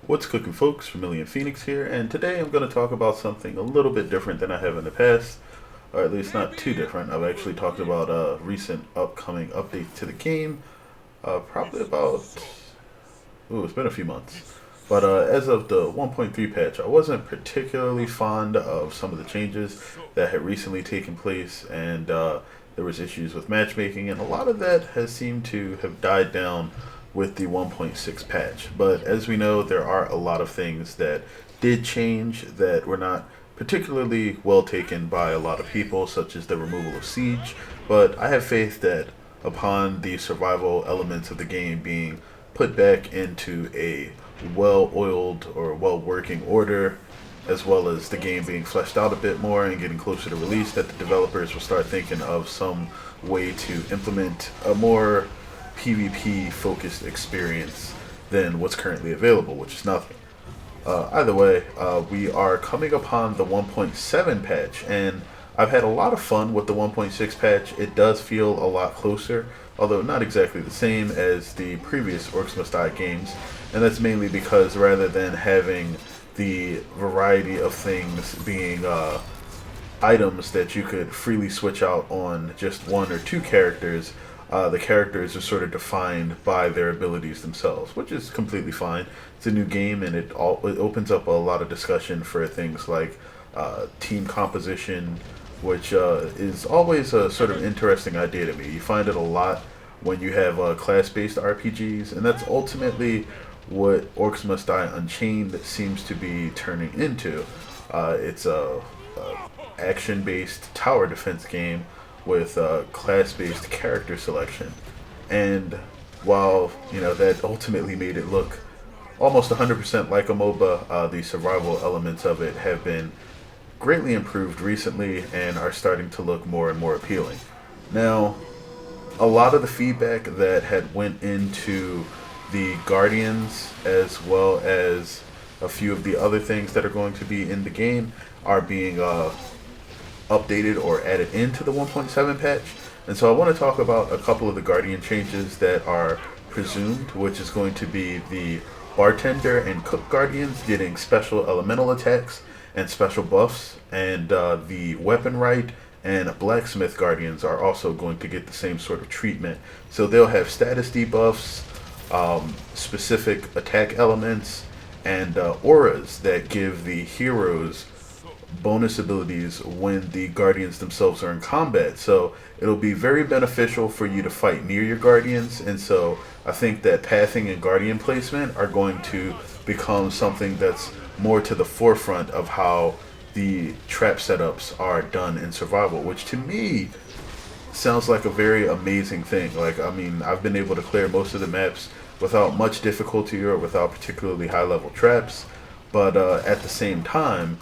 What's cooking, folks? Vermillion Phoenix here, and today I'm going to talk about something a little bit different than I have in the past, or at least not too different. I've actually talked about a recent upcoming update to the game, probably about, it's been a few months. But as of the 1.3 patch, I wasn't particularly fond of some of the changes that had recently taken place, and there was issues with matchmaking, and a lot of that has seemed to have died down with the 1.6 patch. But as we know, there are a lot of things that did change that were not particularly well taken by a lot of people, such as the removal of siege. But I have faith that upon the survival elements of the game being put back into a well oiled or well working order, as well as the game being fleshed out a bit more and getting closer to release, that the developers will start thinking of some way to implement a more PvP focused experience than what's currently available, which is nothing. Either way, we are coming upon the 1.7 patch, and I've had a lot of fun with the 1.6 patch. It does feel a lot closer, although not exactly the same as the previous Orcs Must Die games, and that's mainly because rather than having the variety of things being items that you could freely switch out on just one or two characters, the characters are sort of defined by their abilities themselves, which is completely fine. It's a new game, and it opens up a lot of discussion for things like team composition, which is always a sort of interesting idea to me. You find it a lot when you have class-based RPGs, and that's ultimately what Orcs Must Die Unchained seems to be turning into. It's a action-based tower defense game with class-based character selection, and while that ultimately made it look almost 100% like a MOBA, the survival elements of it have been greatly improved recently and are starting to look more and more appealing. Now, a lot of the feedback that had went into the Guardians, as well as a few of the other things that are going to be in the game, are being updated or added into the 1.7 patch. And so I want to talk about a couple of the Guardian changes that are presumed, which is going to be the Bartender and Cook Guardians getting special elemental attacks and special buffs, and the Weapon Right and Blacksmith Guardians are also going to get the same sort of treatment. So they'll have status debuffs, specific attack elements, and auras that give the heroes bonus abilities when the guardians themselves are in combat. So it'll be very beneficial for you to fight near your guardians, and so I think that pathing and guardian placement are going to become something that's more to the forefront of how the trap setups are done in survival, which to me sounds like a very amazing thing. Like, I mean, I've been able to clear most of the maps without much difficulty or without particularly high level traps, but at the same time,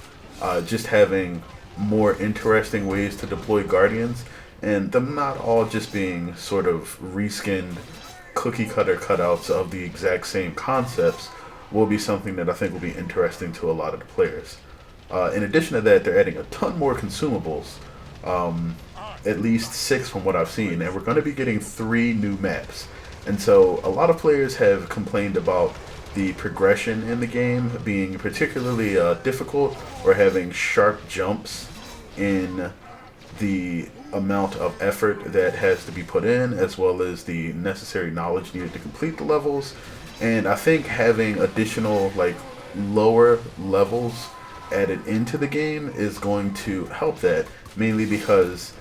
just having more interesting ways to deploy guardians, and them not all just being sort of reskinned cookie cutter cutouts of the exact same concepts, will be something that I think will be interesting to a lot of the players. In addition to that, they're adding a ton more consumables, at least 6 from what I've seen, and we're going to be getting 3 new maps. And so a lot of players have complained about the progression in the game being particularly difficult, or having sharp jumps in the amount of effort that has to be put in, as well as the necessary knowledge needed to complete the levels. And I think having additional, like, lower levels added into the game is going to help that, mainly because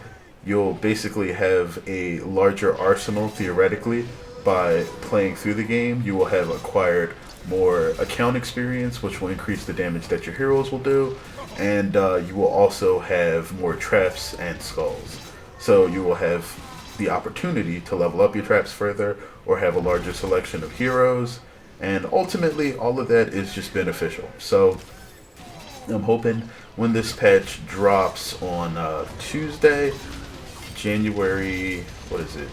you'll basically have a larger arsenal theoretically. By playing through the game, you will have acquired more account experience, which will increase the damage that your heroes will do, and you will also have more traps and skulls. So you will have the opportunity to level up your traps further, or have a larger selection of heroes, and ultimately all of that is just beneficial. So I'm hoping when this patch drops on Tuesday, January, what is it,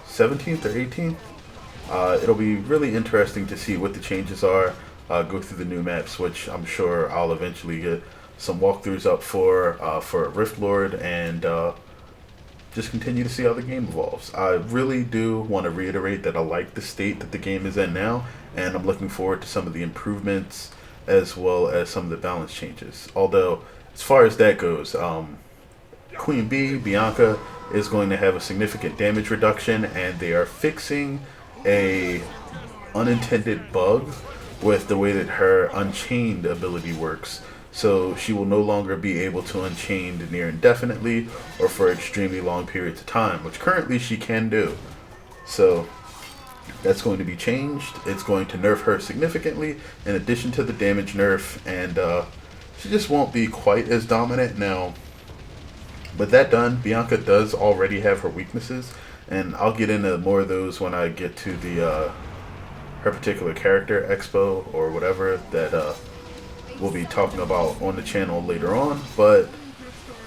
17th or 18th, it'll be really interesting to see what the changes are, go through the new maps, which I'm sure I'll eventually get some walkthroughs up for Rift Lord and just continue to see how the game evolves. I really do want to reiterate that I like the state that the game is in now, and I'm looking forward to some of the improvements as well as some of the balance changes. Although, as far as that goes, Queen Bee, Bionka, is going to have a significant damage reduction, and they are fixing a unintended bug with the way that her Unchained ability works. So she will no longer be able to Unchained near indefinitely or for extremely long periods of time, which currently she can do. So that's going to be changed. It's going to nerf her significantly in addition to the damage nerf, and she just won't be quite as dominant now. With that done, Bionka does already have her weaknesses, and I'll get into more of those when I get to the her particular character expo or whatever that we'll be talking about on the channel later on. But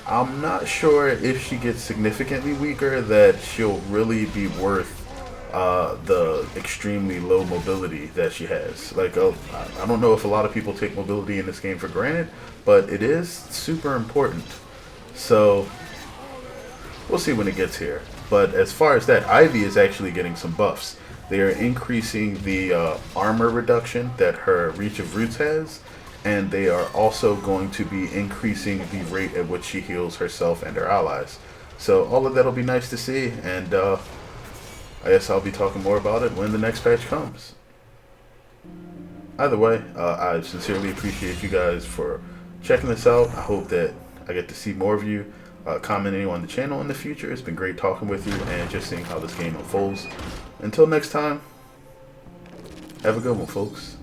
I'm not sure if she gets significantly weaker that she'll really be worth the extremely low mobility that she has. Like, I don't know if a lot of people take mobility in this game for granted, but it is super important. So we'll see when it gets here. But as far as that, Ivy is actually getting some buffs. They are increasing the armor reduction that her Reach of Roots has, and they are also going to be increasing the rate at which she heals herself and her allies. So all of that will be nice to see, and I guess I'll be talking more about it when the next patch comes. Either way, I sincerely appreciate you guys for checking this out. I hope that I get to see more of you commenting on the channel in the future. It's been great talking with you and just seeing how this game unfolds. Until next time, have a good one, folks.